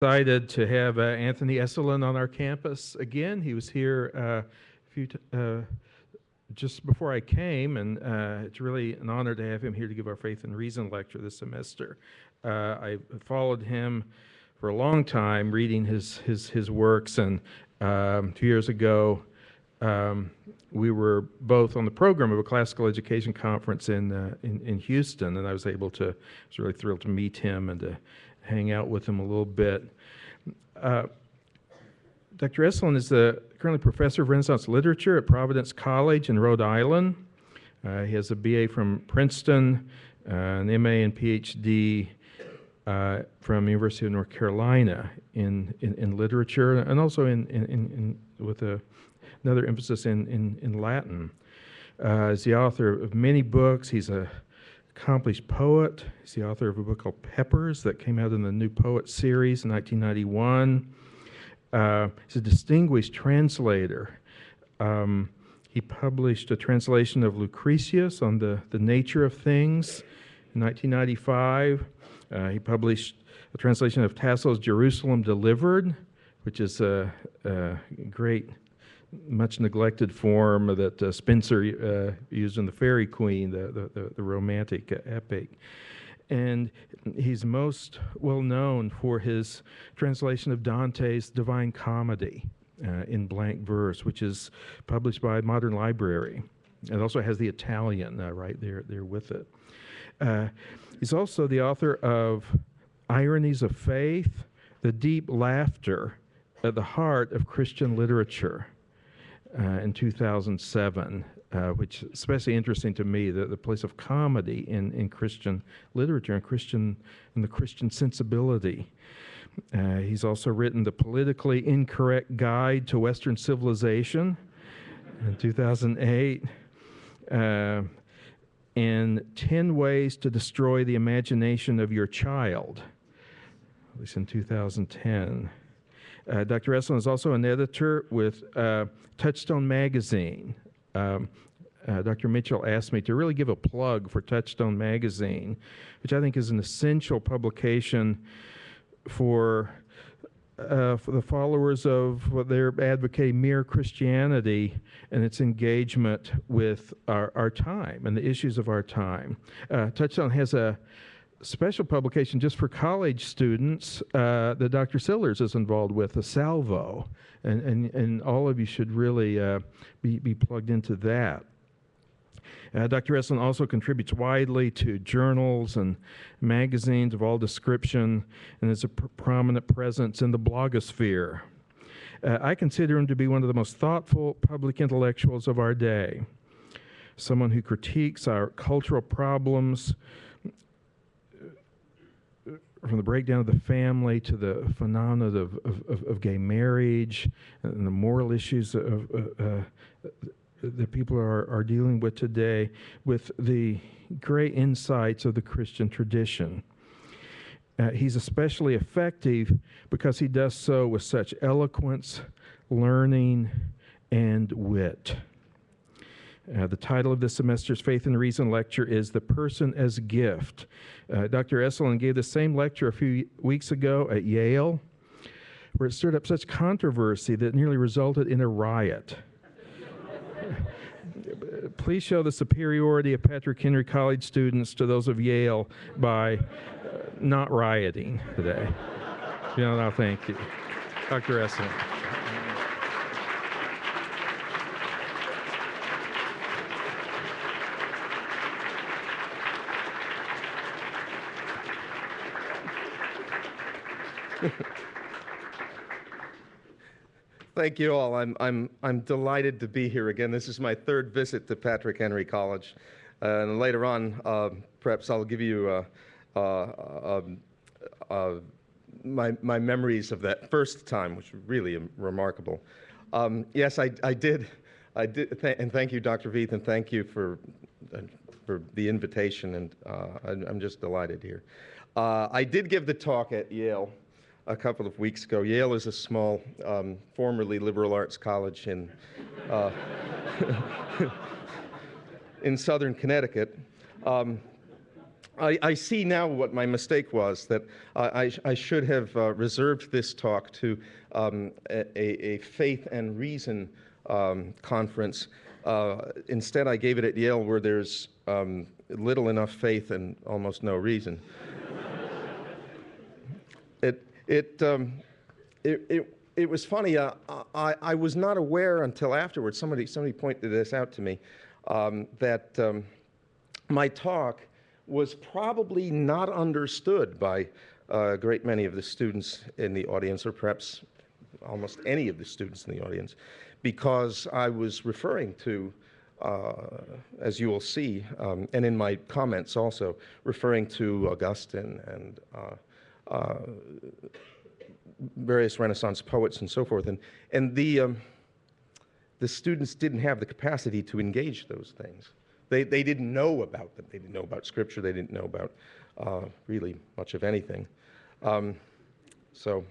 Excited to have Anthony Esolen on our campus again. He was here just before I came, and it's really an honor to have him here to give our Faith and Reason lecture this semester. I followed him for a long time, reading his works, and 2 years ago we were both on the program of a classical education conference in Houston, and I was really thrilled to meet him and to hang out with him a little bit. Dr. Esolen is currently professor of Renaissance literature at Providence College in Rhode Island. He has a BA from Princeton, an MA and PhD from University of North Carolina in literature, and also with another emphasis in Latin. He's the author of many books. He's a accomplished poet. He's the author of a book called Peppers that came out in the New Poet series in 1991. He's a distinguished translator. He published a translation of Lucretius on the nature of things in 1995. He published a translation of Tasso's Jerusalem Delivered, which is a great, much neglected form that Spenser used in The Faerie Queene, the romantic epic. And he's most well known for his translation of Dante's Divine Comedy in blank verse, which is published by Modern Library. It also has the Italian right there with it. He's also the author of Ironies of Faith, the deep laughter at the heart of Christian literature. In 2007, which is especially interesting to me, the place of comedy in Christian literature and the Christian sensibility. He's also written The Politically Incorrect Guide to Western Civilization in 2008, and 10 Ways to Destroy the Imagination of Your Child, at least in 2010. Dr. Esolen is also an editor with Touchstone Magazine. Dr. Mitchell asked me to really give a plug for Touchstone Magazine, which I think is an essential publication for the followers of what they're advocating, mere Christianity, and its engagement with our time and the issues of our time. Touchstone has a special publication just for college students that Dr. Sillers is involved with, a Salvo, and all of you should really be plugged into that. Dr. Esolen also contributes widely to journals and magazines of all description, and is a prominent presence in the blogosphere. I consider him to be one of the most thoughtful public intellectuals of our day, someone who critiques our cultural problems, from the breakdown of the family to the phenomenon of gay marriage and the moral issues that people are dealing with today, with the great insights of the Christian tradition. He's especially effective because he does so with such eloquence, learning, and wit. The title of this semester's Faith and Reason lecture is The Person as Gift. Dr. Esolen gave the same lecture a few weeks ago at Yale, where it stirred up such controversy that it nearly resulted in a riot. Please show the superiority of Patrick Henry College students to those of Yale by not rioting today. No, thank you. Dr. Esolen. Thank you all. I'm delighted to be here again. This is my third visit to Patrick Henry College, and later on, perhaps I'll give you my memories of that first time, which was really remarkable. Yes, I did, and thank you, Dr. Veith, and thank you for the invitation, and I'm just delighted here. I did give the talk at Yale a couple of weeks ago. Yale is a small, formerly liberal arts college in in southern Connecticut. I see now what my mistake was, that I should have reserved this talk to a faith and reason conference. Instead, I gave it at Yale, where there's little enough faith and almost no reason. It was funny. I was not aware until afterwards. Somebody pointed this out to me, that my talk was probably not understood by a great many of the students in the audience, or perhaps almost any of the students in the audience, because I was referring to, as you will see, and in my comments also, referring to Augustine and various Renaissance poets and so forth. And the students didn't have the capacity to engage those things. They didn't know about them. They didn't know about Scripture. They didn't know about really much of anything. So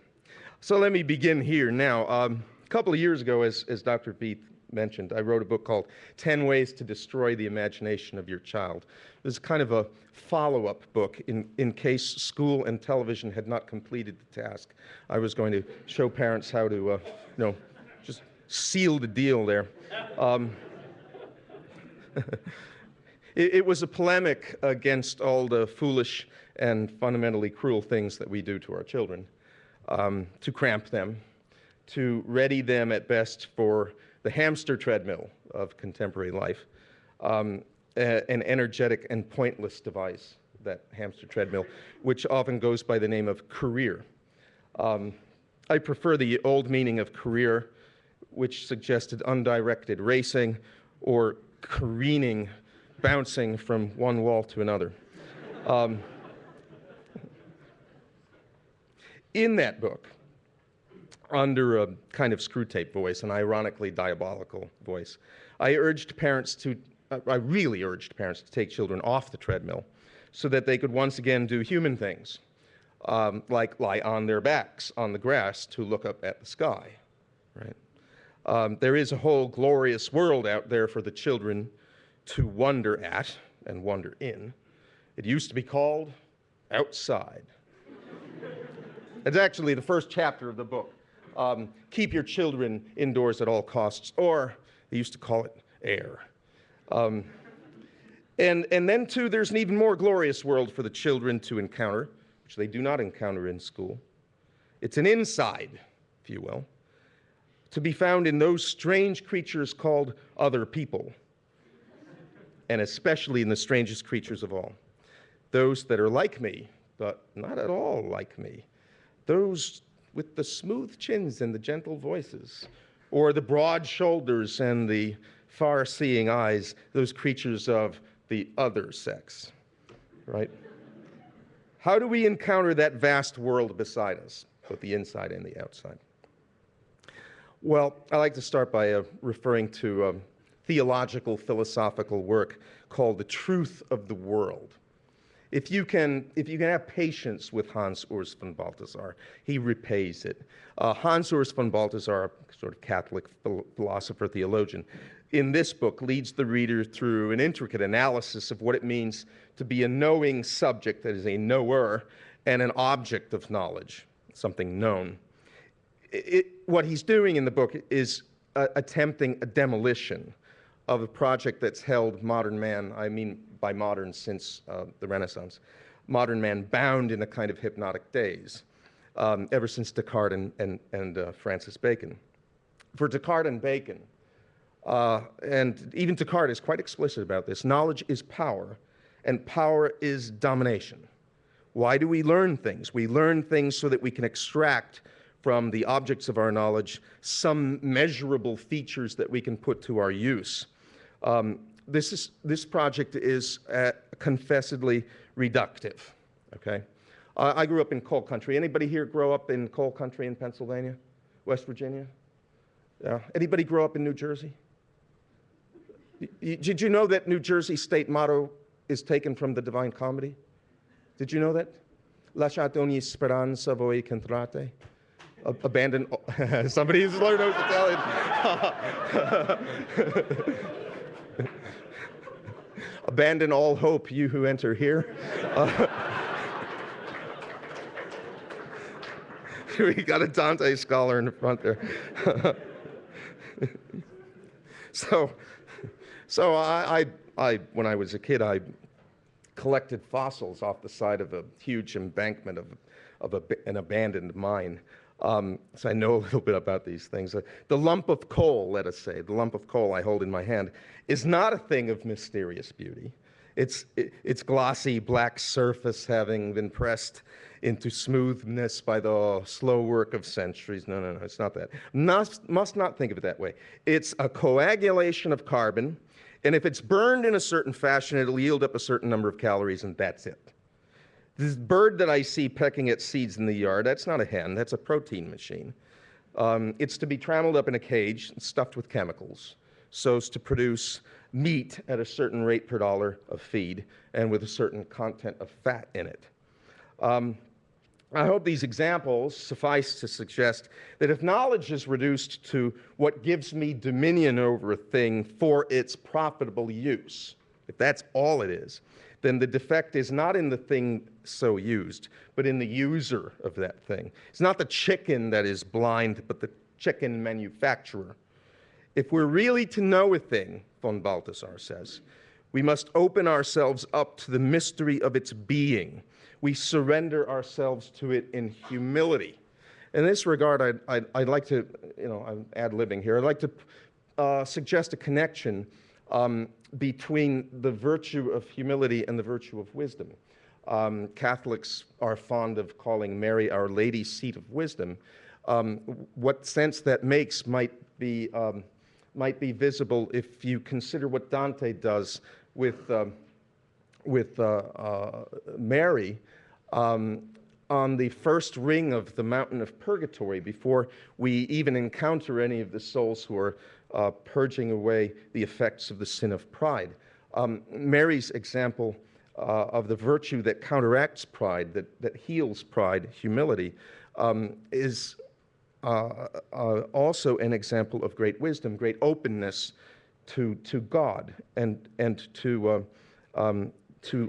let me begin here now. A couple of years ago, as Dr. Veith mentioned, I wrote a book called 10 Ways to Destroy the Imagination of Your Child. It was kind of a follow-up book in case school and television had not completed the task. I was going to show parents how to, just seal the deal there. It was a polemic against all the foolish and fundamentally cruel things that we do to our children, to cramp them, to ready them at best for the hamster treadmill of contemporary life, an energetic and pointless device, that hamster treadmill, which often goes by the name of career. I prefer the old meaning of career, which suggested undirected racing or careening, bouncing from one wall to another. In that book, under a kind of screw-tape voice, an ironically diabolical voice, I really urged parents to take children off the treadmill so that they could once again do human things, like lie on their backs on the grass to look up at the sky, right? There is a whole glorious world out there for the children to wonder at and wonder in. It used to be called outside. It's actually the first chapter of the book. Keep your children indoors at all costs, or they used to call it air. And then, too, there's an even more glorious world for the children to encounter, which they do not encounter in school. It's an inside, if you will, to be found in those strange creatures called other people, and especially in the strangest creatures of all, those that are like me, but not at all like me, those with the smooth chins and the gentle voices, or the broad shoulders and the far-seeing eyes, those creatures of the other sex, right? How do we encounter that vast world beside us, both the inside and the outside? Well, I like to start by referring to theological, philosophical work called The Truth of the World. If you can have patience with Hans Urs von Balthasar, he repays it. Hans Urs von Balthasar, a sort of Catholic philosopher, theologian, in this book leads the reader through an intricate analysis of what it means to be a knowing subject, that is a knower, and an object of knowledge, something known. What he's doing in the book is attempting a demolition of a project that's held modern man, I mean by modern since the Renaissance, modern man bound in a kind of hypnotic daze, ever since Descartes and Francis Bacon. For Descartes and Bacon, and even Descartes is quite explicit about this, knowledge is power, and power is domination. Why do we learn things? We learn things so that we can extract from the objects of our knowledge some measurable features that we can put to our use. This project is confessedly reductive, okay? I grew up in coal country. Anybody here grow up in coal country in Pennsylvania, West Virginia? Yeah. Anybody grow up in New Jersey? Did you know that New Jersey state motto is taken from the Divine Comedy? Did you know that? Lasciate ogni speranza voi contrate. Abandon. Somebody who's learned Italian. Abandon all hope, you who enter here. We got a Dante scholar in the front there. So I, when I was a kid, I collected fossils off the side of a huge embankment of an abandoned mine. So I know a little bit about these things. The lump of coal, let us say, the lump of coal I hold in my hand, is not a thing of mysterious beauty. Its glossy black surface having been pressed into smoothness by the slow work of centuries. No, it's not that. Must not think of it that way. It's a coagulation of carbon, and if it's burned in a certain fashion, it'll yield up a certain number of calories, and that's it. This bird that I see pecking at seeds in the yard, that's not a hen, that's a protein machine. It's to be trammeled up in a cage and stuffed with chemicals so as to produce meat at a certain rate per dollar of feed and with a certain content of fat in it. I hope these examples suffice to suggest that if knowledge is reduced to what gives me dominion over a thing for its profitable use, if that's all it is, then the defect is not in the thing so used, but in the user of that thing. It's not the chicken that is blind, but the chicken manufacturer. If we're really to know a thing, von Balthasar says, we must open ourselves up to the mystery of its being. We surrender ourselves to it in humility. In this regard, I'd like to, I'm ad-libbing here, I'd like to suggest a connection between the virtue of humility and the virtue of wisdom. Catholics are fond of calling Mary Our Lady's seat of wisdom. What sense that makes might be visible if you consider what Dante does with Mary on the first ring of the mountain of purgatory before we even encounter any of the souls who are purging away the effects of the sin of pride. Mary's example of the virtue that counteracts pride, that heals pride, humility, is also an example of great wisdom, great openness to God and to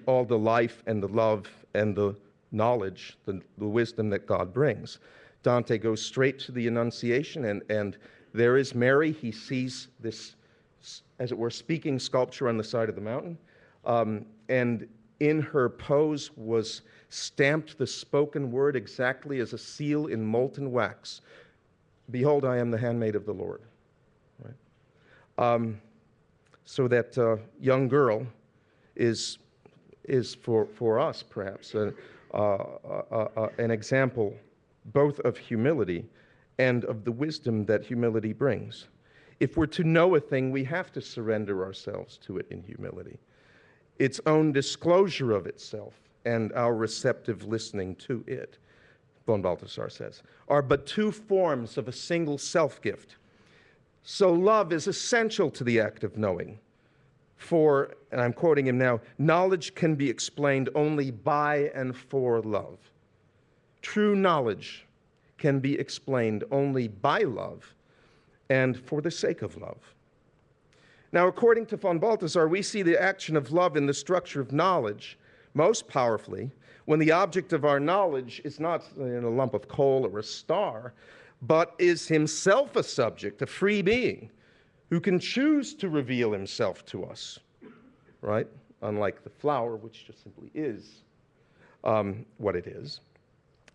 all the life and the love and the knowledge, the wisdom that God brings. Dante goes straight to the Annunciation, and there is Mary. He sees this, as it were, speaking sculpture on the side of the mountain, and in her pose was stamped the spoken word exactly as a seal in molten wax. Behold, I am the handmaid of the Lord. Right? So that young girl is for us perhaps an example both of humility and of the wisdom that humility brings. If we're to know a thing, we have to surrender ourselves to it in humility. Its own disclosure of itself and our receptive listening to it, von Balthasar says, are but two forms of a single self-gift. So love is essential to the act of knowing. For, and I'm quoting him now, knowledge can be explained only by and for love. True knowledge can be explained only by love and for the sake of love. Now, according to von Balthasar, we see the action of love in the structure of knowledge most powerfully when the object of our knowledge is not a lump of coal or a star, but is himself a subject, a free being, who can choose to reveal himself to us, right? Unlike the flower, which just simply is what it is,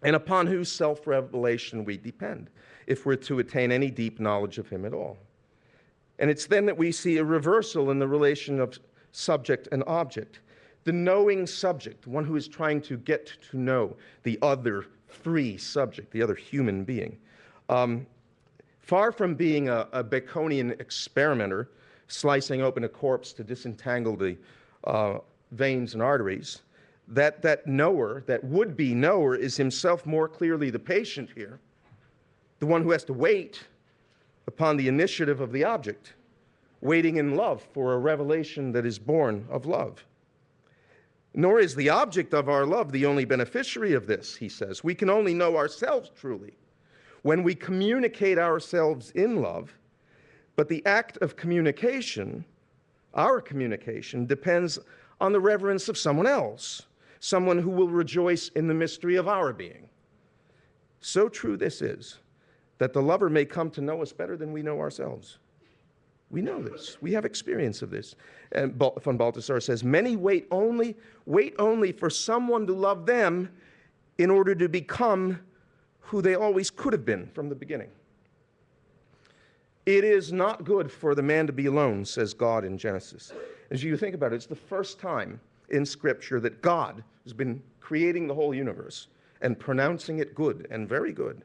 and upon whose self-revelation we depend, if we're to attain any deep knowledge of him at all. And it's then that we see a reversal in the relation of subject and object. The knowing subject, one who is trying to get to know the other free subject, the other human being. Far from being a Baconian experimenter, slicing open a corpse to disentangle the veins and arteries, that knower, that would-be knower, is himself more clearly the patient here, the one who has to wait upon the initiative of the object, waiting in love for a revelation that is born of love. Nor is the object of our love the only beneficiary of this, he says. We can only know ourselves truly when we communicate ourselves in love, but the act of communication Our communication depends on the reverence of someone else, someone who will rejoice in the mystery of our being. So true this is, that the lover may come to know us better than we know ourselves. We know this. We have experience of this. And von Balthasar says, many wait only for someone to love them in order to become who they always could have been from the beginning. It is not good for the man to be alone, says God in Genesis. As you think about it, it's the first time in Scripture that God has been creating the whole universe and pronouncing it good and very good,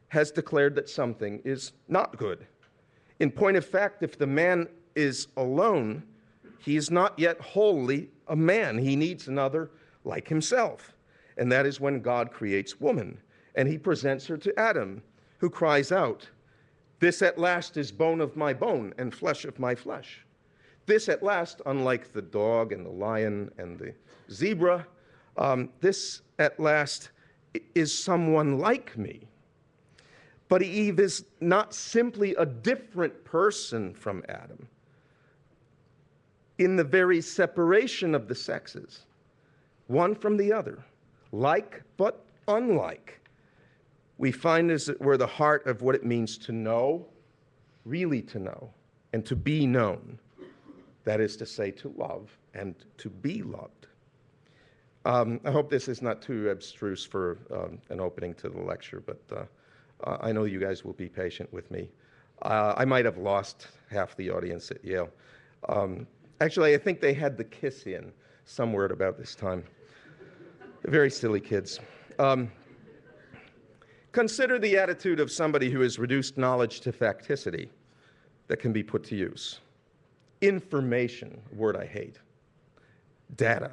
has declared that something is not good. In point of fact, if the man is alone, he is not yet wholly a man. He needs another like himself. And that is when God creates woman. And he presents her to Adam, who cries out, "This at last is bone of my bone and flesh of my flesh." This at last, unlike the dog and the lion and the zebra, this at last is someone like me. But Eve is not simply a different person from Adam. In the very separation of the sexes, one from the other, like but unlike, we find, as it were, the heart of what it means to know, really to know, and to be known. That is to say, to love and to be loved. I hope this is not too abstruse for an opening to the lecture, but I know you guys will be patient with me. I might have lost half the audience at Yale. Actually, I think they had the kiss in somewhere at about this time. Very silly kids. Consider the attitude of somebody who has reduced knowledge to facticity that can be put to use. Information, a word I hate. Data.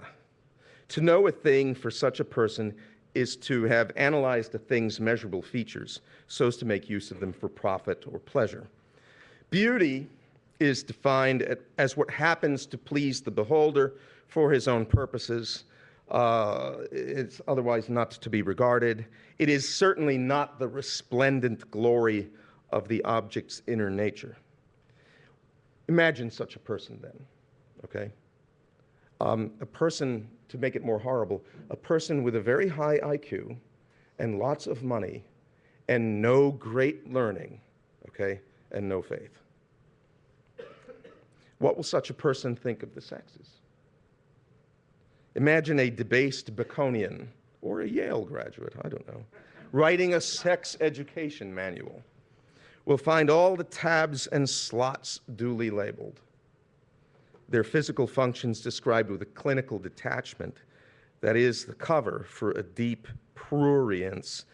To know a thing for such a person is to have analyzed a thing's measurable features so as to make use of them for profit or pleasure. Beauty is defined as what happens to please the beholder for his own purposes. It's otherwise not to be regarded. It is certainly not the resplendent glory of the object's inner nature. Imagine such a person then, okay? A person, to make it more horrible, a person with a very high IQ and lots of money and no great learning, okay, and no faith. What will such a person think of the sexes? Imagine a debased Baconian or a Yale graduate, I don't know, writing a sex education manual. We'll find all the tabs and slots duly labeled. Their physical functions described with a clinical detachment, that is the cover for a deep prurience.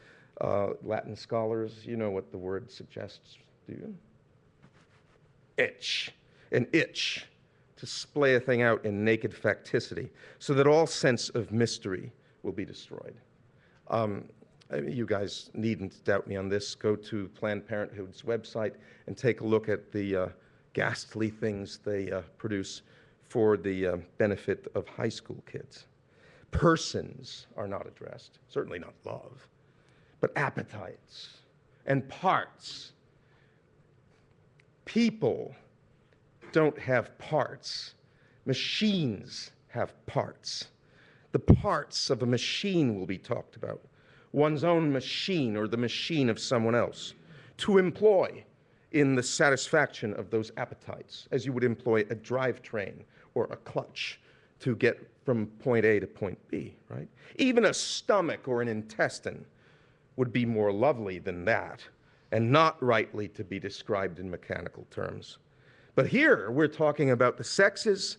Latin scholars, you know what the word suggests, do you? Itch, an itch to splay a thing out in naked facticity so that all sense of mystery will be destroyed. You guys needn't doubt me on this. Go to Planned Parenthood's website and take a look at the ghastly things they produce for the benefit of high school kids. Persons are not addressed, certainly not love, but appetites and parts. People don't have parts. Machines have parts. The parts of a machine will be talked about. One's own machine or the machine of someone else, to employ in the satisfaction of those appetites, as you would employ a drivetrain or a clutch to get from point A to point B, right? Even a stomach or an intestine would be more lovely than that, and not rightly to be described in mechanical terms. But here we're talking about the sexes,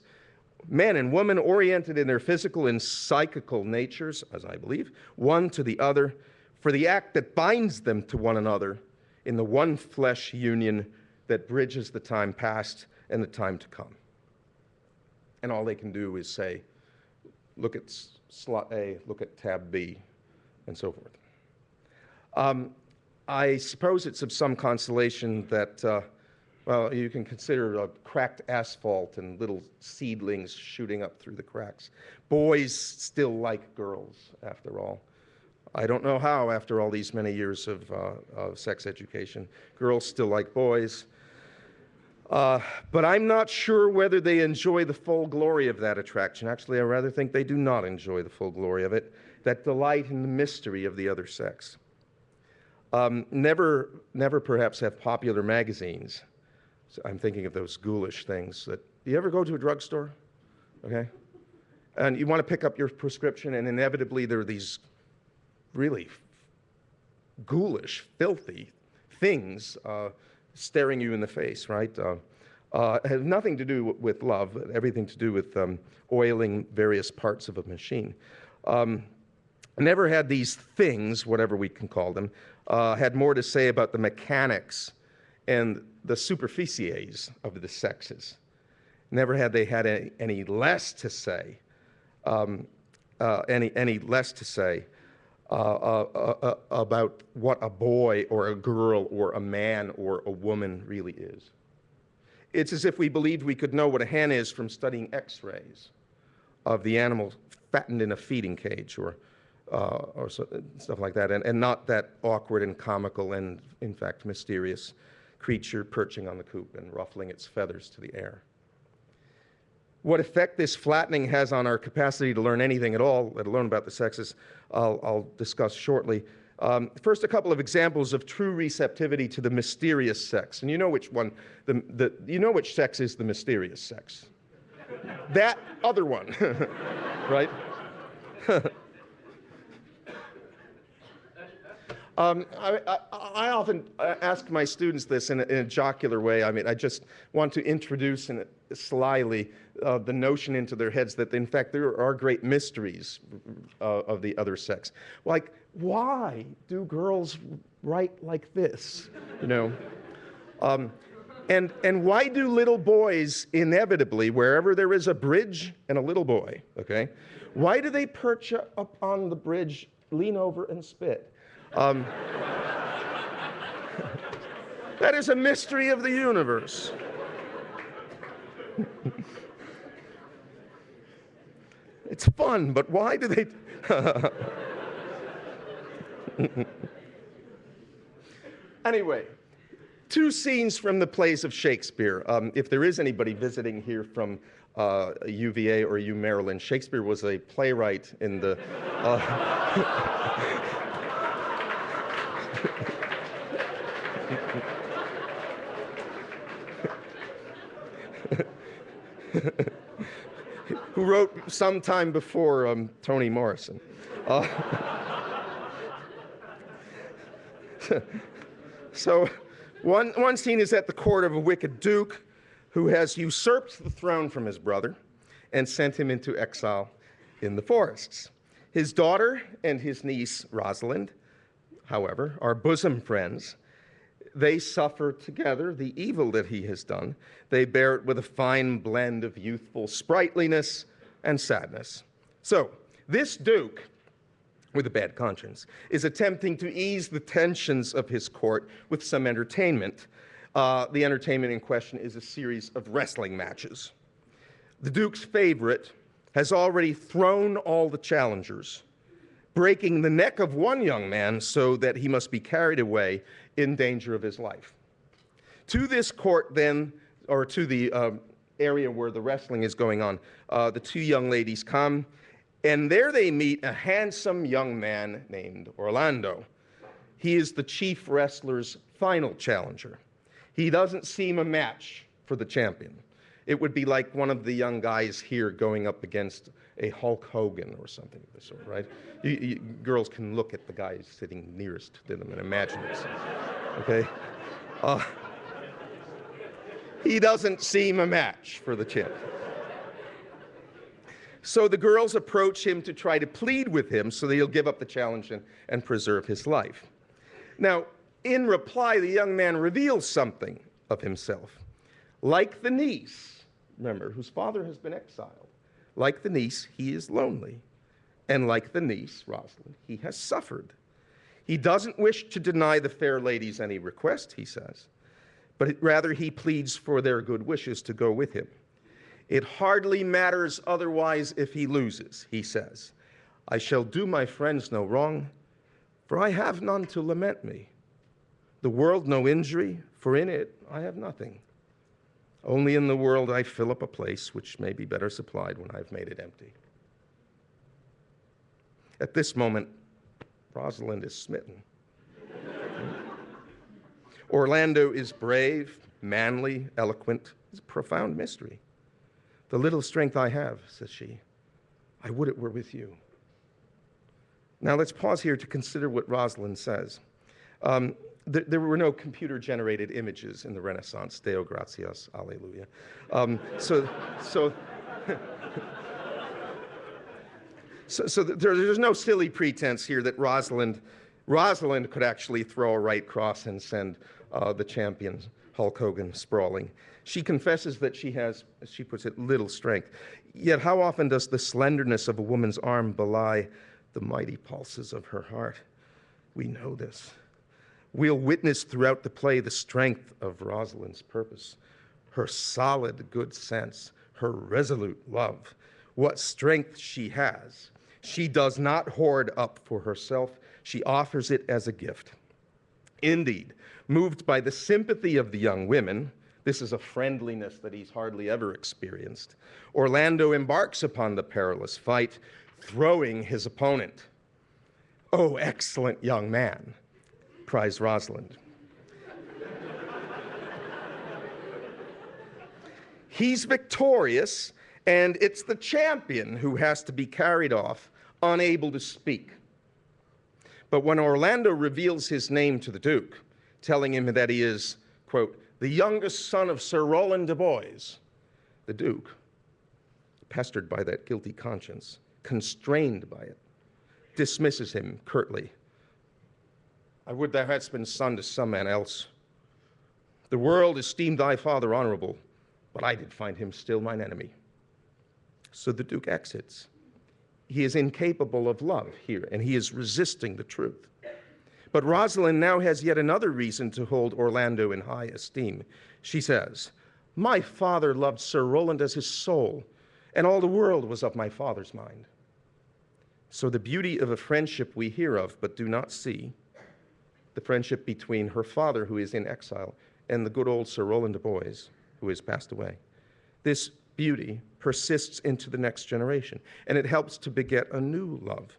man and woman oriented in their physical and psychical natures, as I believe, one to the other, for the act that binds them to one another in the one flesh union that bridges the time past and the time to come. And all they can do is say, look at slot A, look at tab B, and so forth. I suppose it's of some consolation that well, you can consider cracked asphalt and little seedlings shooting up through the cracks. Boys still like girls, after all. I don't know how, after all these many years of sex education, girls still like boys. But I'm not sure whether they enjoy the full glory of that attraction. Actually, I rather think they do not enjoy the full glory of it, that delight in the mystery of the other sex. Never perhaps have popular magazines. So I'm thinking of those ghoulish things. Do you ever go to a drugstore? Okay? And you want to pick up your prescription, and inevitably there are these really ghoulish, filthy things staring you in the face, right? It has nothing to do with love, but everything to do with oiling various parts of a machine. Never had these things, whatever we can call them, had more to say about the mechanics and the superficies of the sexes. Never had they had any less to say, any less to say about what a boy or a girl or a man or a woman really is. It's as if we believed we could know what a hen is from studying X-rays of the animal fattened in a feeding cage or stuff like that, and not that awkward and comical and, in fact, mysterious creature perching on the coop and ruffling its feathers to the air. What effect this flattening has on our capacity to learn anything at all, let alone about the sexes, I'll discuss shortly. First, a couple of examples of true receptivity to the mysterious sex. And you know which one, you know which sex is the mysterious sex. That other one, right? I often ask my students this in a jocular way. I mean, I just want to introduce slyly the notion into their heads that, in fact, there are great mysteries of the other sex. Like, why do girls write like this? You know? And why do little boys inevitably, wherever there is a bridge and a little boy, okay, why do they perch up on the bridge, lean over, and spit? That is a mystery of the universe. It's fun, but why do they? Anyway, two scenes from the plays of Shakespeare. If there is anybody visiting here from UVA or U Maryland, Shakespeare was a playwright in the who wrote sometime before Toni Morrison. So one scene is at the court of a wicked duke who has usurped the throne from his brother and sent him into exile in the forests. His daughter and his niece, Rosalind, however, are bosom friends. They suffer together the evil that he has done. They bear it with a fine blend of youthful sprightliness and sadness. So, this duke, with a bad conscience, is attempting to ease the tensions of his court with some entertainment. The entertainment in question is a series of wrestling matches. The duke's favorite has already thrown all the challengers, breaking the neck of one young man so that he must be carried away in danger of his life. To this court then, or to the area where the wrestling is going on, the two young ladies come, and there they meet a handsome young man named Orlando. He is the chief wrestler's final challenger. He doesn't seem a match for the champion. It would be like one of the young guys here going up against a Hulk Hogan or something of the sort, right? Girls can look at the guy sitting nearest to them and imagine this, okay? He doesn't seem a match for the champion. So the girls approach him to try to plead with him so that he'll give up the challenge and preserve his life. Now, in reply, the young man reveals something of himself. Like the niece, remember, whose father has been exiled, like the niece, he is lonely. And like the niece, Rosalind, he has suffered. He doesn't wish to deny the fair ladies any request, he says, but rather he pleads for their good wishes to go with him. It hardly matters otherwise if he loses, he says. I shall do my friends no wrong, for I have none to lament me. The world no injury, for in it I have nothing. Only in the world I fill up a place which may be better supplied when I've made it empty. At this moment, Rosalind is smitten. Orlando is brave, manly, eloquent. It's a profound mystery. The little strength I have, says she, I would it were with you. Now let's pause here to consider what Rosalind says. There were no computer-generated images in the Renaissance. Deo gratias, alleluia. So there's no silly pretense here that Rosalind could actually throw a right cross and send the champion Hulk Hogan sprawling. She confesses that she has, as she puts it, little strength. Yet how often does the slenderness of a woman's arm belie the mighty pulses of her heart? We know this. We'll witness throughout the play the strength of Rosalind's purpose, her solid good sense, her resolute love. What strength she has. She does not hoard up for herself. She offers it as a gift. Indeed, moved by the sympathy of the young women, this is a friendliness that he's hardly ever experienced, Orlando embarks upon the perilous fight, throwing his opponent. "Oh, excellent young man," cries Rosalind. He's victorious, and it's the champion who has to be carried off, unable to speak. But when Orlando reveals his name to the Duke, telling him that he is, quote, the youngest son of Sir Roland de Boys, the Duke, pestered by that guilty conscience, constrained by it, dismisses him curtly. "I would thou hadst been son to some man else. The world esteemed thy father honorable, but I did find him still mine enemy." So the Duke exits. He is incapable of love here, and he is resisting the truth. But Rosalind now has yet another reason to hold Orlando in high esteem. She says, "My father loved Sir Roland as his soul, and all the world was of my father's mind." So the beauty of a friendship we hear of but do not see, the friendship between her father, who is in exile, and the good old Sir Roland de Boys, who has passed away. This beauty persists into the next generation, and it helps to beget a new love.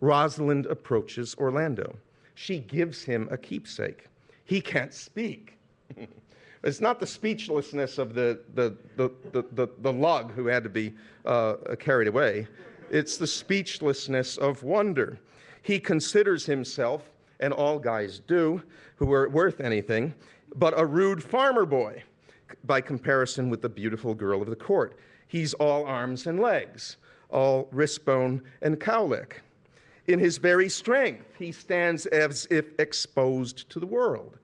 Rosalind approaches Orlando. She gives him a keepsake. He can't speak. It's not the speechlessness of the lug who had to be carried away. It's the speechlessness of wonder. He considers himself, and all guys do, who are worth anything, but a rude farmer boy by comparison with the beautiful girl of the court. He's all arms and legs, all wrist bone and cowlick. In his very strength, he stands as if exposed to the world,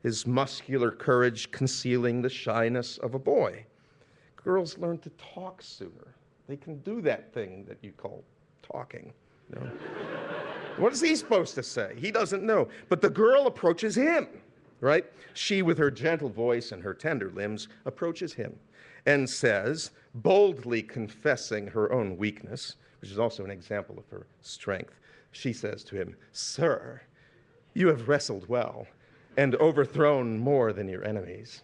his muscular courage concealing the shyness of a boy. Girls learn to talk sooner. They can do that thing that you call talking. You know? What is he supposed to say? He doesn't know. But the girl approaches him, right? She, with her gentle voice and her tender limbs, approaches him and says, boldly confessing her own weakness, which is also an example of her strength, she says to him, "Sir, you have wrestled well and overthrown more than your enemies."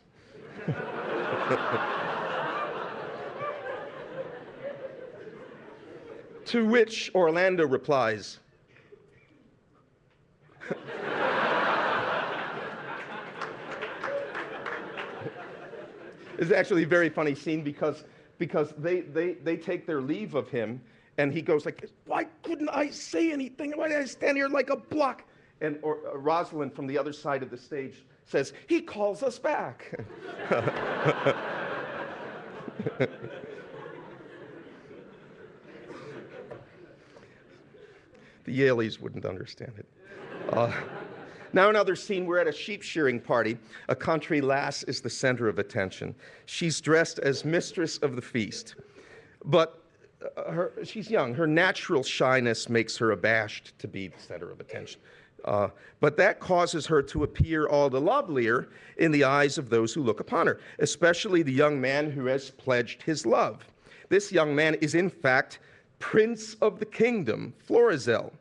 To which Orlando replies, It's actually a very funny scene because they take their leave of him, and he goes like, "Why couldn't I say anything? Why did I stand here like a block?" And Rosalind from the other side of the stage says, "He calls us back." The Yaleys wouldn't understand it. Now another scene, we're at a sheep shearing party. A country lass is the center of attention. She's dressed as mistress of the feast. But she's young. Her natural shyness makes her abashed to be the center of attention. But that causes her to appear all the lovelier in the eyes of those who look upon her, especially the young man who has pledged his love. This young man is in fact Prince of the Kingdom, Florizel,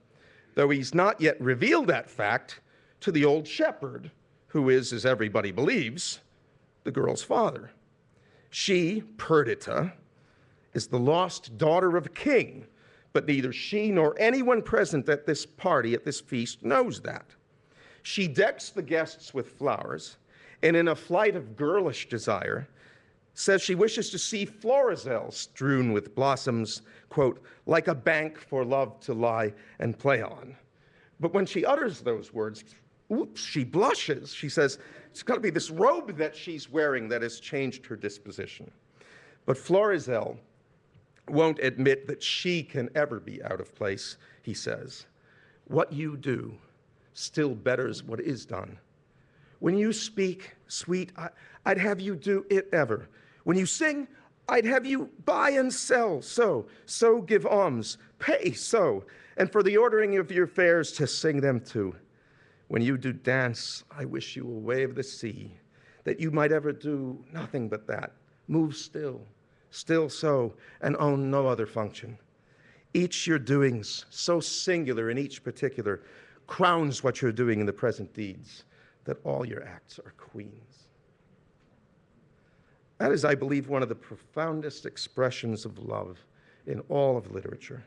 though he's not yet revealed that fact to the old shepherd, who is, as everybody believes, the girl's father. She, Perdita, is the lost daughter of a king, but neither she nor anyone present at this party, at this feast, knows that. She decks the guests with flowers, and in a flight of girlish desire, says she wishes to see Florizel strewn with blossoms, quote, like a bank for love to lie and play on. But when she utters those words, oops, she blushes. She says, it's got to be this robe that she's wearing that has changed her disposition. But Florizel won't admit that she can ever be out of place, he says. What you do still betters what is done. When you speak, sweet, I'd have you do it ever. When you sing, I'd have you buy and sell, so give alms, pay, so, and for the ordering of your fares to sing them too. When you do dance, I wish you a wave the sea, that you might ever do nothing but that, move still so, and own no other function. Each your doings, so singular in each particular, crowns what you're doing in the present deeds, that all your acts are queens. That is, I believe, one of the profoundest expressions of love in all of literature.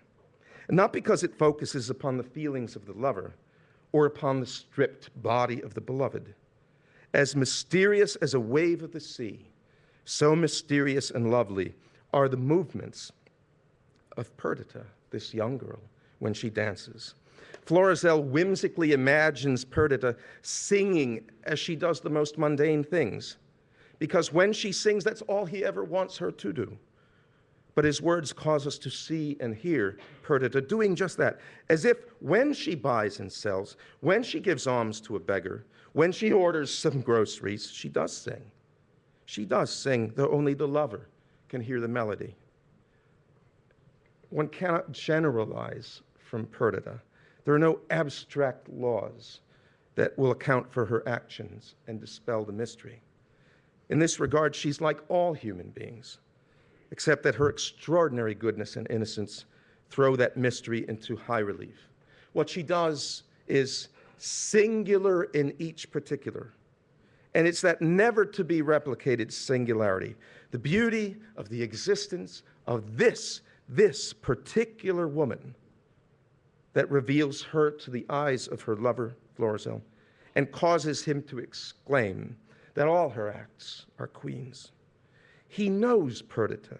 And not because it focuses upon the feelings of the lover or upon the stripped body of the beloved. As mysterious as a wave of the sea, so mysterious and lovely are the movements of Perdita, this young girl, when she dances. Florizel whimsically imagines Perdita singing as she does the most mundane things, because when she sings, that's all he ever wants her to do. But his words cause us to see and hear Perdita doing just that, as if when she buys and sells, when she gives alms to a beggar, when she orders some groceries, she does sing. She does sing, though only the lover can hear the melody. One cannot generalize from Perdita. There are no abstract laws that will account for her actions and dispel the mystery. In this regard, she's like all human beings, except that her extraordinary goodness and innocence throw that mystery into high relief. What she does is singular in each particular, and it's that never to be replicated singularity, the beauty of the existence of this particular woman, that reveals her to the eyes of her lover, Florizel, and causes him to exclaim that all her acts are queens. He knows Perdita,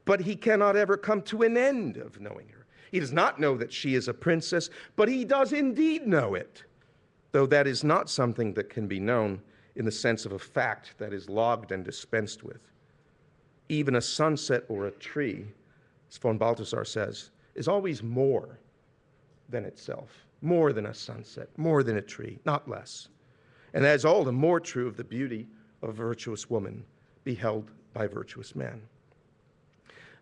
but he cannot ever come to an end of knowing her. He does not know that she is a princess, but he does indeed know it, though that is not something that can be known in the sense of a fact that is logged and dispensed with. Even a sunset or a tree, as von Balthasar says, is always more than itself, more than a sunset, more than a tree, not less. And that is all the more true of the beauty of a virtuous woman beheld by a virtuous man.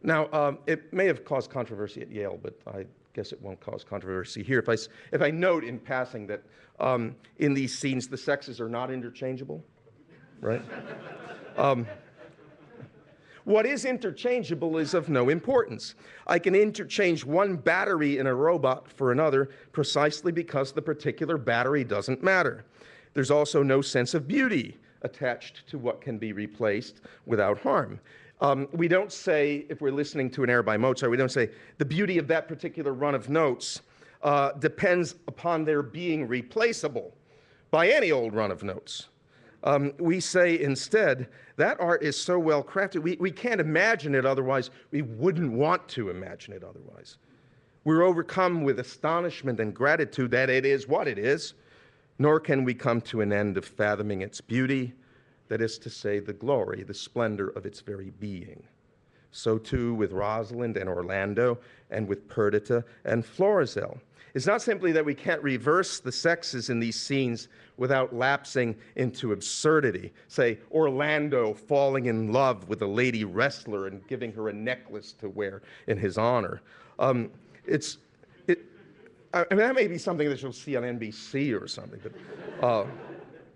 Now, it may have caused controversy at Yale, but I guess it won't cause controversy here. If I note in passing that in these scenes the sexes are not interchangeable, right? What is interchangeable is of no importance. I can interchange one battery in a robot for another precisely because the particular battery doesn't matter. There's also no sense of beauty attached to what can be replaced without harm. We don't say, if we're listening to an air by Mozart, we don't say the beauty of that particular run of notes depends upon their being replaceable by any old run of notes. We say instead, that art is so well crafted, we can't imagine it otherwise. We wouldn't want to imagine it otherwise. We're overcome with astonishment and gratitude that it is what it is, nor can we come to an end of fathoming its beauty, that is to say, the glory, the splendor of its very being. So too with Rosalind and Orlando, and with Perdita and Florizel. It's not simply that we can't reverse the sexes in these scenes without lapsing into absurdity. Say, Orlando falling in love with a lady wrestler and giving her a necklace to wear in his honor. I mean, that may be something that you'll see on NBC or something, but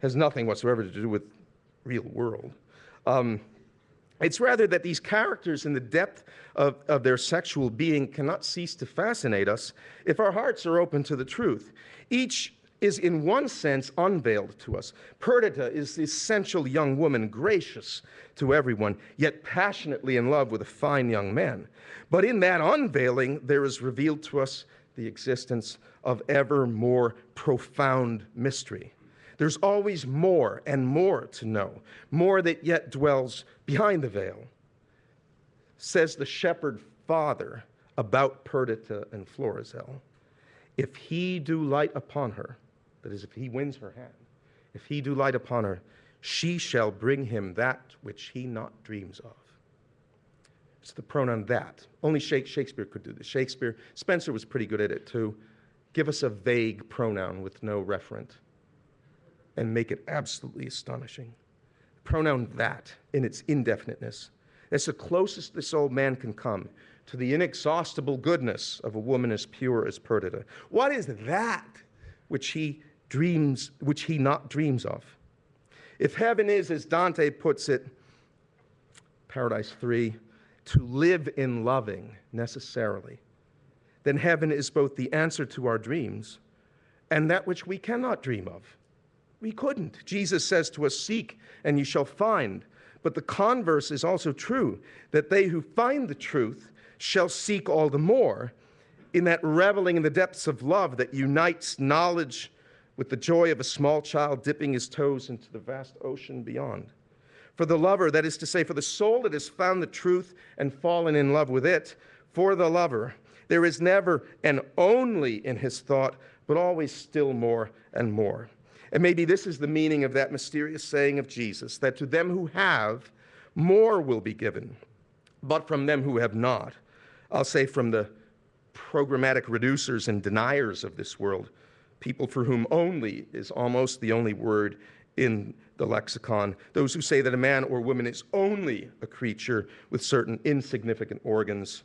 has nothing whatsoever to do with real world. It's rather that these characters in the depth of their sexual being cannot cease to fascinate us if our hearts are open to the truth. Each is in one sense unveiled to us. Perdita is the essential young woman, gracious to everyone, yet passionately in love with a fine young man. But in that unveiling, there is revealed to us the existence of ever more profound mystery. There's always more and more to know, more that yet dwells behind the veil. Says the shepherd father about Perdita and Florizel, if he do light upon her, that is, if he wins her hand, if he do light upon her, she shall bring him that which he not dreams of. It's the pronoun that. Only Shakespeare could do this. Spencer was pretty good at it too. Give us a vague pronoun with no referent and make it absolutely astonishing. Pronoun that in its indefiniteness. That's the closest this old man can come to the inexhaustible goodness of a woman as pure as Perdita. What is that which he not dreams of? If heaven is, as Dante puts it, Paradise 3, to live in loving necessarily, then heaven is both the answer to our dreams and that which we cannot dream of. We couldn't. Jesus says to us, seek and you shall find. But the converse is also true, that they who find the truth shall seek all the more in that reveling in the depths of love that unites knowledge with the joy of a small child dipping his toes into the vast ocean beyond. For the lover, that is to say, for the soul that has found the truth and fallen in love with it, for the lover, there is never an only in his thought, but always still more and more. And maybe this is the meaning of that mysterious saying of Jesus, that to them who have, more will be given, but from them who have not, I'll say from the programmatic reducers and deniers of this world, people for whom only is almost the only word in the lexicon, those who say that a man or woman is only a creature with certain insignificant organs.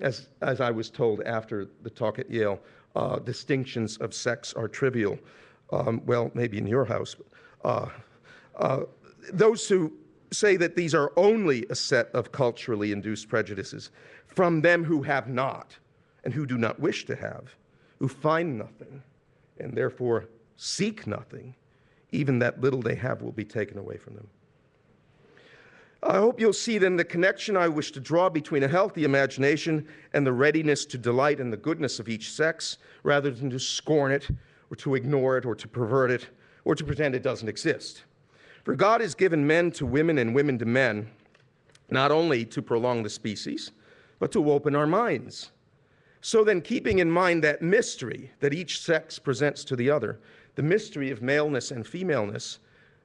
As I was told after the talk at Yale, distinctions of sex are trivial. Well, maybe in your house. Those who say that these are only a set of culturally induced prejudices from them who have not and who do not wish to have, who find nothing and therefore seek nothing, even that little they have will be taken away from them. I hope you'll see then the connection I wish to draw between a healthy imagination and the readiness to delight in the goodness of each sex, rather than to scorn it, or to ignore it, or to pervert it, or to pretend it doesn't exist. For God has given men to women and women to men, not only to prolong the species, but to open our minds. So then, keeping in mind that mystery that each sex presents to the other, the mystery of maleness and femaleness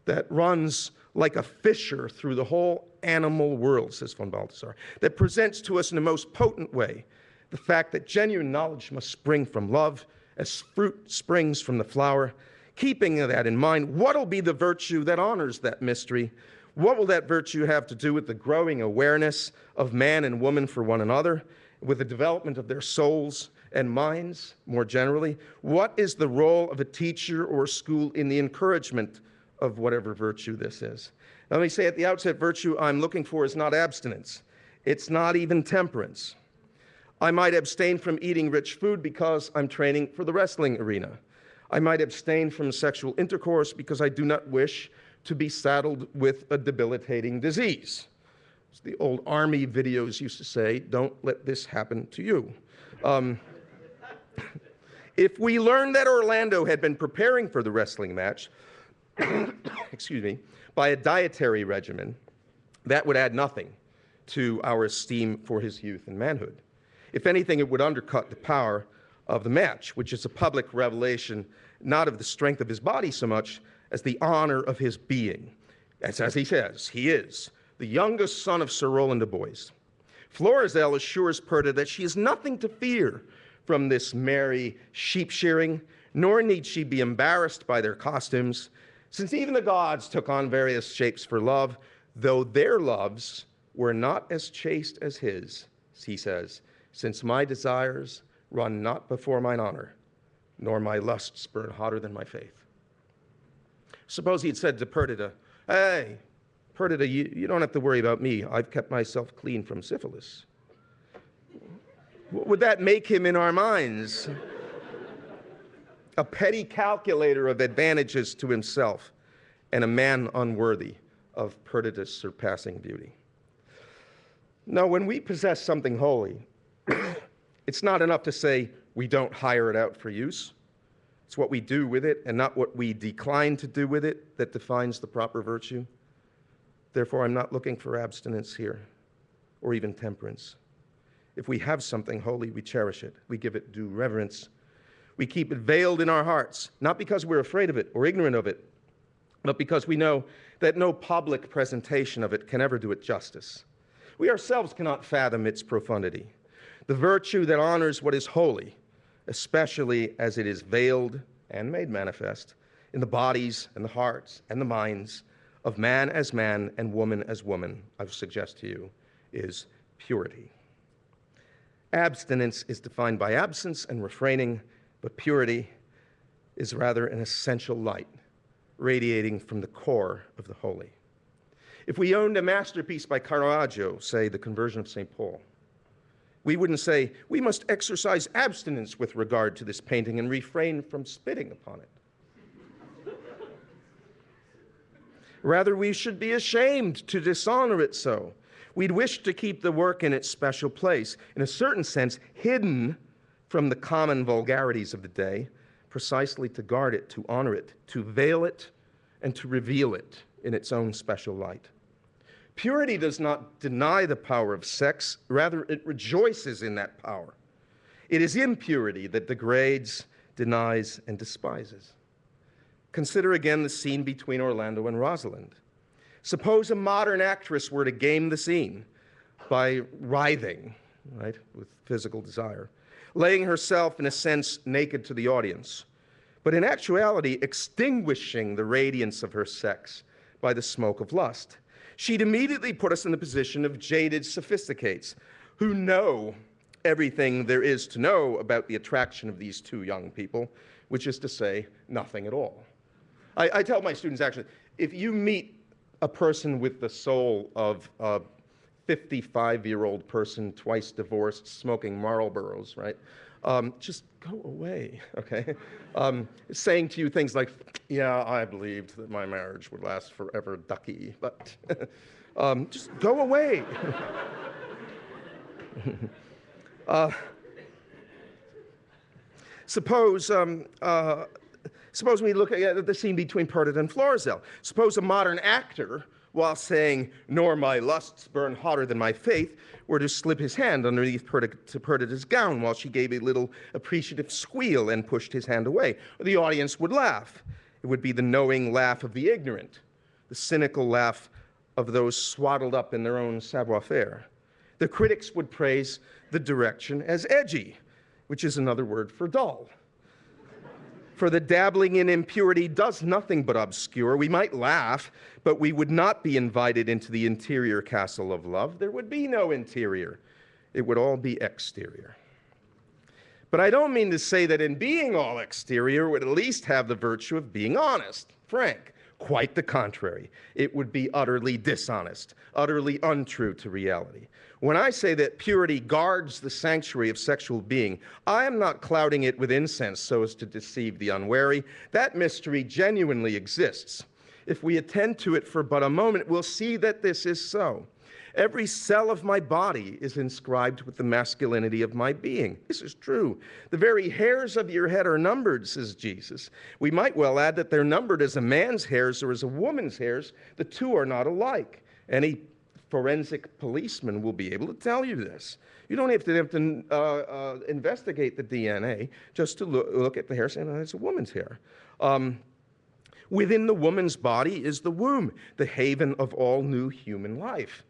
that runs like a fissure through the whole animal world, says von Balthasar, that presents to us in the most potent way the fact that genuine knowledge must spring from love, as fruit springs from the flower. Keeping that in mind, what will be the virtue that honors that mystery? What will that virtue have to do with the growing awareness of man and woman for one another, with the development of their souls and minds more generally? What is the role of a teacher or a school in the encouragement of whatever virtue this is? Now, let me say at the outset, virtue I'm looking for is not abstinence. It's not even temperance. I might abstain from eating rich food because I'm training for the wrestling arena. I might abstain from sexual intercourse because I do not wish to be saddled with a debilitating disease. As the old army videos used to say, don't let this happen to you. If we learned that Orlando had been preparing for the wrestling match, excuse me, by a dietary regimen, that would add nothing to our esteem for his youth and manhood. If anything, it would undercut the power of the match, which is a public revelation not of the strength of his body so much as the honor of his being. As he says, he is the youngest son of Sir Roland de Boys. Florizel assures Perdita that she has nothing to fear from this merry sheep shearing, nor need she be embarrassed by their costumes, since even the gods took on various shapes for love, though their loves were not as chaste as his, he says, since my desires run not before mine honor, nor my lusts burn hotter than my faith. Suppose he had said to Perdita, hey, Perdita, you don't have to worry about me. I've kept myself clean from syphilis. Would that make him in our minds? a petty calculator of advantages to himself, and a man unworthy of Perdita's surpassing beauty. No, when we possess something holy, it's not enough to say we don't hire it out for use. It's what we do with it and not what we decline to do with it that defines the proper virtue. Therefore, I'm not looking for abstinence here, or even temperance. If we have something holy, we cherish it. We give it due reverence. We keep it veiled in our hearts, not because we're afraid of it or ignorant of it, but because we know that no public presentation of it can ever do it justice. We ourselves cannot fathom its profundity. The virtue that honors what is holy, especially as it is veiled and made manifest in the bodies and the hearts and the minds of man as man and woman as woman, I would suggest to you, is purity. Abstinence is defined by absence and refraining, but purity is rather an essential light radiating from the core of the holy. If we owned a masterpiece by Caravaggio, say The Conversion of St. Paul, we wouldn't say, we must exercise abstinence with regard to this painting and refrain from spitting upon it. Rather, we should be ashamed to dishonor it so. We'd wish to keep the work in its special place, in a certain sense, hidden from the common vulgarities of the day, precisely to guard it, to honor it, to veil it, and to reveal it in its own special light. Purity does not deny the power of sex, rather it rejoices in that power. It is impurity that degrades, denies, and despises. Consider again the scene between Orlando and Rosalind. Suppose a modern actress were to game the scene by writhing, right, with physical desire, laying herself, in a sense, naked to the audience, but in actuality extinguishing the radiance of her sex by the smoke of lust. She'd immediately put us in the position of jaded sophisticates who know everything there is to know about the attraction of these two young people, which is to say, nothing at all. I tell my students, actually, if you meet a person with the soul of a 55-year-old person, twice divorced, smoking Marlboros, right? Just go away, okay? Saying to you things like, yeah, I believed that my marriage would last forever, ducky, but just go away. Suppose we look at the scene between Perdita and Florizel. Suppose a modern actor, while saying, nor my lusts burn hotter than my faith, were to slip his hand underneath Perdita's gown while she gave a little appreciative squeal and pushed his hand away. The audience would laugh. It would be the knowing laugh of the ignorant, the cynical laugh of those swaddled up in their own savoir-faire. The critics would praise the direction as edgy, which is another word for dull. For the dabbling in impurity does nothing but obscure. We might laugh, but we would not be invited into the interior castle of love. There would be no interior. It would all be exterior. But I don't mean to say that in being all exterior would at least have the virtue of being honest, frank. Quite the contrary. It would be utterly dishonest, utterly untrue to reality. When I say that purity guards the sanctuary of sexual being, I am not clouding it with incense so as to deceive the unwary. That mystery genuinely exists. If we attend to it for but a moment, we'll see that this is so. Every cell of my body is inscribed with the masculinity of my being. This is true. The very hairs of your head are numbered, says Jesus. We might well add that they're numbered as a man's hairs or as a woman's hairs. The two are not alike. Any forensic policeman will be able to tell you this. You don't have to investigate the DNA just to look at the hair saying, oh, it's a woman's hair. Within the woman's body is the womb, the haven of all new human life.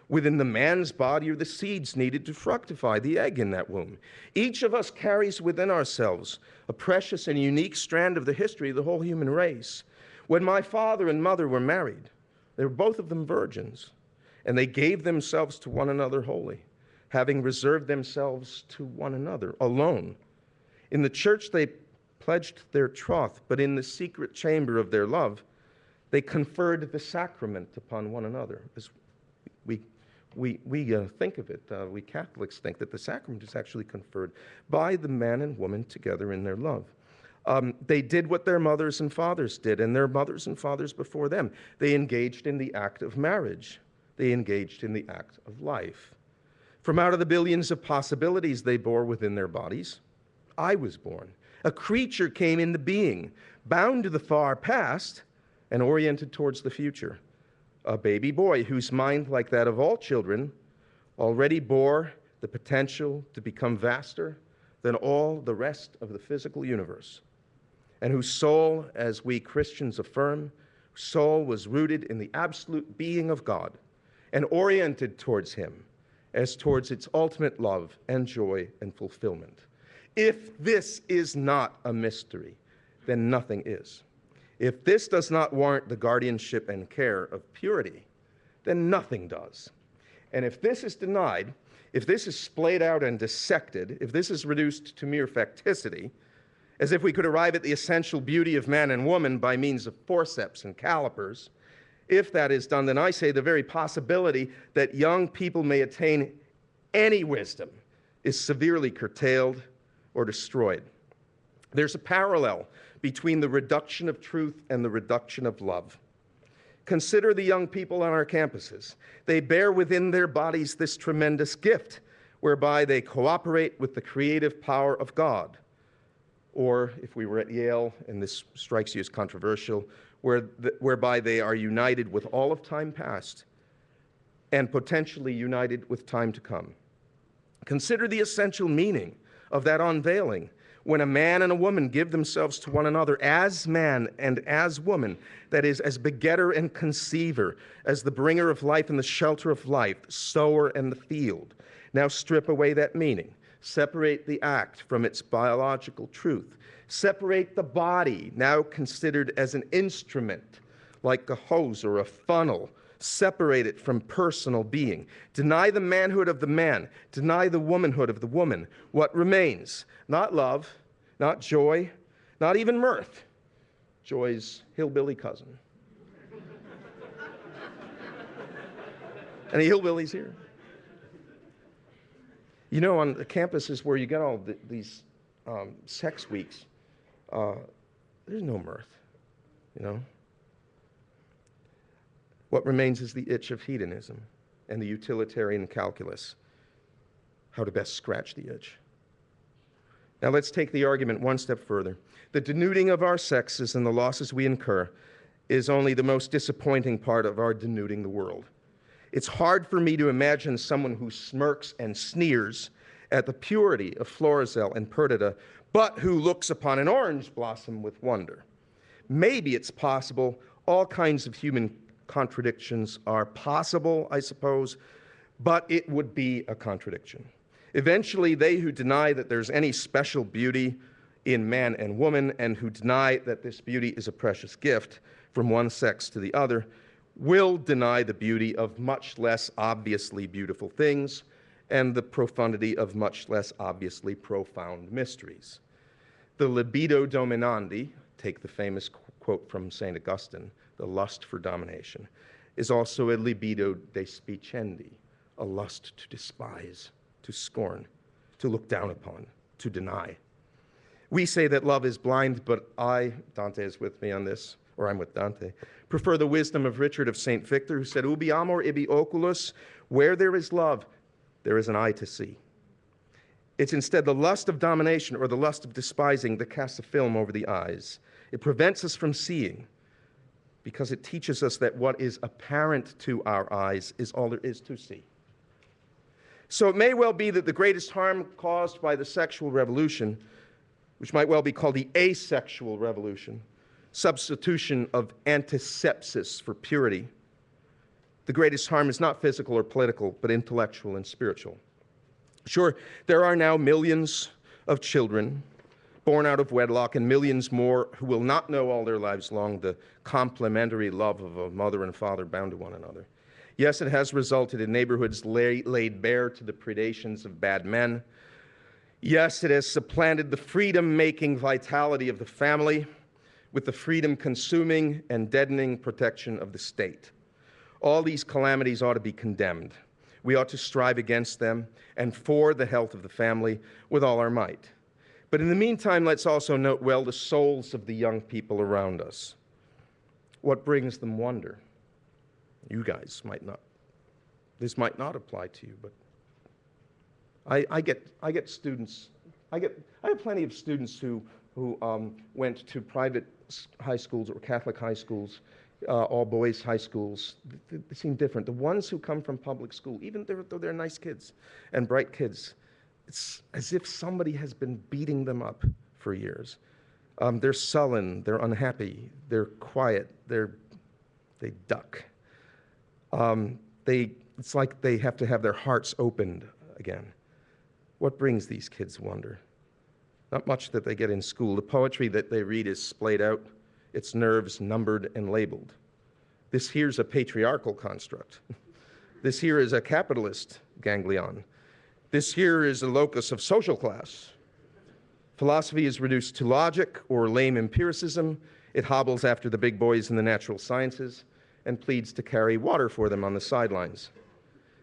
Within the man's body are the seeds needed to fructify the egg in that womb. Each of us carries within ourselves a precious and unique strand of the history of the whole human race. When my father and mother were married, they were both of them virgins, and they gave themselves to one another wholly, having reserved themselves to one another alone. In the church, they pledged their troth, but in the secret chamber of their love, they conferred the sacrament upon one another. As we think of it, we Catholics think that the sacrament is actually conferred by the man and woman together in their love. They did what their mothers and fathers did, and their mothers and fathers before them. They engaged in the act of marriage. They engaged in the act of life. From out of the billions of possibilities they bore within their bodies, I was born. A creature came into being, bound to the far past and oriented towards the future. A baby boy whose mind, like that of all children, already bore the potential to become vaster than all the rest of the physical universe, and whose soul, as we Christians affirm, soul was rooted in the absolute being of God and oriented towards him as towards its ultimate love and joy and fulfillment. If this is not a mystery, then nothing is. If this does not warrant the guardianship and care of purity, then nothing does. And if this is denied, if this is splayed out and dissected, if this is reduced to mere facticity, as if we could arrive at the essential beauty of man and woman by means of forceps and calipers, if that is done, then I say the very possibility that young people may attain any wisdom is severely curtailed or destroyed. There's a parallel between the reduction of truth and the reduction of love. Consider the young people on our campuses. They bear within their bodies this tremendous gift, whereby they cooperate with the creative power of God. Or, if we were at Yale, and this strikes you as controversial, whereby they are united with all of time past and potentially united with time to come. Consider the essential meaning of that unveiling when a man and a woman give themselves to one another as man and as woman, that is, as begetter and conceiver, as the bringer of life and the shelter of life, sower and the field. Now strip away that meaning. Separate the act from its biological truth. Separate the body, now considered as an instrument, like a hose or a funnel. Separate it from personal being. Deny the manhood of the man. Deny the womanhood of the woman. What remains? Not love, not joy, not even mirth. Joy's hillbilly cousin. Any hillbillies here? You know, on the campuses where you get all these sex weeks, there's no mirth, you know? What remains is the itch of hedonism and the utilitarian calculus, how to best scratch the itch. Now let's take the argument one step further. The denuding of our sexes and the losses we incur is only the most disappointing part of our denuding the world. It's hard for me to imagine someone who smirks and sneers at the purity of Florizel and Perdita, but who looks upon an orange blossom with wonder. Maybe it's possible all kinds of human contradictions are possible, I suppose, but it would be a contradiction. Eventually, they who deny that there's any special beauty in man and woman and who deny that this beauty is a precious gift from one sex to the other will deny the beauty of much less obviously beautiful things and the profundity of much less obviously profound mysteries. The libido dominandi, take the famous quote from St. Augustine, the lust for domination, is also a libido despicendi, a lust to despise, to scorn, to look down upon, to deny. We say that love is blind, but I, Dante is with me on this, or I'm with Dante, prefer the wisdom of Richard of St. Victor, who said, ubi amor ibi oculus, where there is love, there is an eye to see. It's instead the lust of domination or the lust of despising that casts a film over the eyes. It prevents us from seeing because it teaches us that what is apparent to our eyes is all there is to see. So it may well be that the greatest harm caused by the sexual revolution, which might well be called the asexual revolution, substitution of antisepsis for purity, the greatest harm is not physical or political, but intellectual and spiritual. Sure, there are now millions of children born out of wedlock and millions more who will not know all their lives long the complementary love of a mother and father bound to one another. Yes, it has resulted in neighborhoods laid bare to the predations of bad men. Yes, it has supplanted the freedom-making vitality of the family with the freedom-consuming and deadening protection of the state. All these calamities ought to be condemned. We ought to strive against them and for the health of the family with all our might. But in the meantime, let's also note well the souls of the young people around us. What brings them wonder? You guys might not. This might not apply to you, but I get students. I have plenty of students who went to private high schools or Catholic high schools, all boys high schools. They seem different. The ones who come from public school, even though they're nice kids and bright kids, it's as if somebody has been beating them up for years. They're sullen, they're unhappy, they're quiet, they duck. It's like they have to have their hearts opened again. What brings these kids wonder? Not much that they get in school. The poetry that they read is splayed out, its nerves numbered and labeled. This here's a patriarchal construct. This here is a capitalist ganglion. This here is a locus of social class. Philosophy is reduced to logic or lame empiricism. It hobbles after the big boys in the natural sciences and pleads to carry water for them on the sidelines.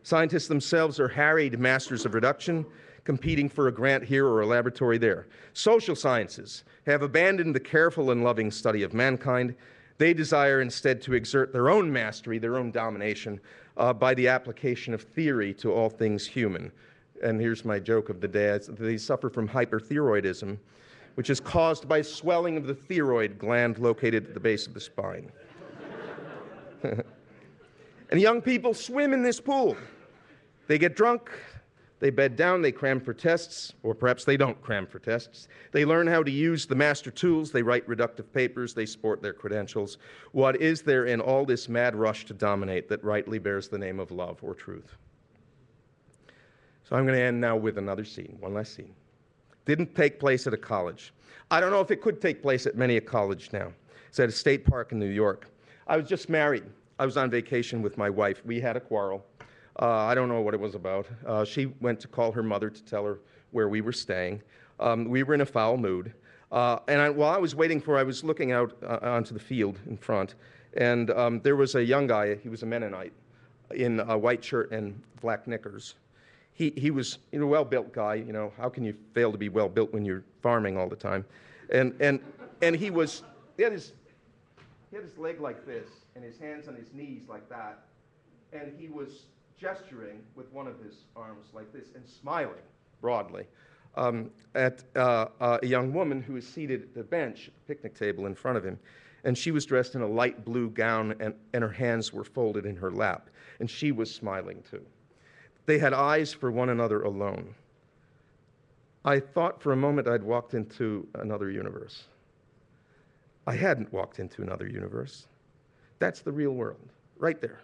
Scientists themselves are harried masters of reduction, competing for a grant here or a laboratory there. Social sciences have abandoned the careful and loving study of mankind. They desire instead to exert their own mastery, their own domination, by the application of theory to all things human. And here's my joke of the day. They suffer from hyperthyroidism, which is caused by swelling of the thyroid gland located at the base of the spine. And young people swim in this pool. They get drunk, they bed down, they cram for tests, or perhaps they don't cram for tests. They learn how to use the master tools, they write reductive papers, they sport their credentials. What is there in all this mad rush to dominate that rightly bears the name of love or truth? So I'm going to end now with another scene, one last scene. Didn't take place at a college. I don't know if it could take place at many a college now. It's at a state park in New York. I was just married. I was on vacation with my wife. We had a quarrel. I don't know what it was about. She went to call her mother to tell her where we were staying. We were in a foul mood. While I was waiting for her, I was looking out onto the field in front, and there was a young guy. He was a Mennonite in a white shirt and black knickers. He was a well-built guy. You know, how can you fail to be well-built when you're farming all the time? And he had his leg like this and his hands on his knees like that, and he was gesturing with one of his arms like this and smiling broadly at a young woman who was seated at the bench, at the picnic table in front of him. And she was dressed in a light blue gown, and her hands were folded in her lap. And she was smiling too. They had eyes for one another alone. I thought for a moment I'd walked into another universe. I hadn't walked into another universe. That's the real world, right there.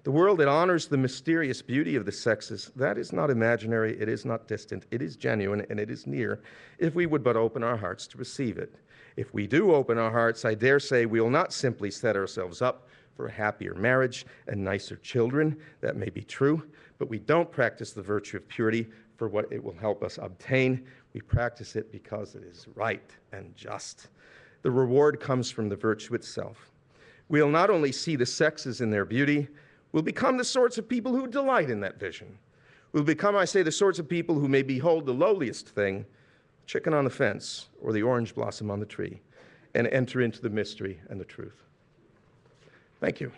The world that honors the mysterious beauty of the sexes, that is not imaginary, it is not distant, it is genuine, and it is near, if we would but open our hearts to receive it. If we do open our hearts, I dare say we will not simply set ourselves up for a happier marriage and nicer children. That may be true, but we don't practice the virtue of purity for what it will help us obtain. We practice it because it is right and just. The reward comes from the virtue itself. We'll not only see the sexes in their beauty, we'll become the sorts of people who delight in that vision. We'll become, I say, the sorts of people who may behold the lowliest thing, chicken on the fence or the orange blossom on the tree, and enter into the mystery and the truth. Thank you.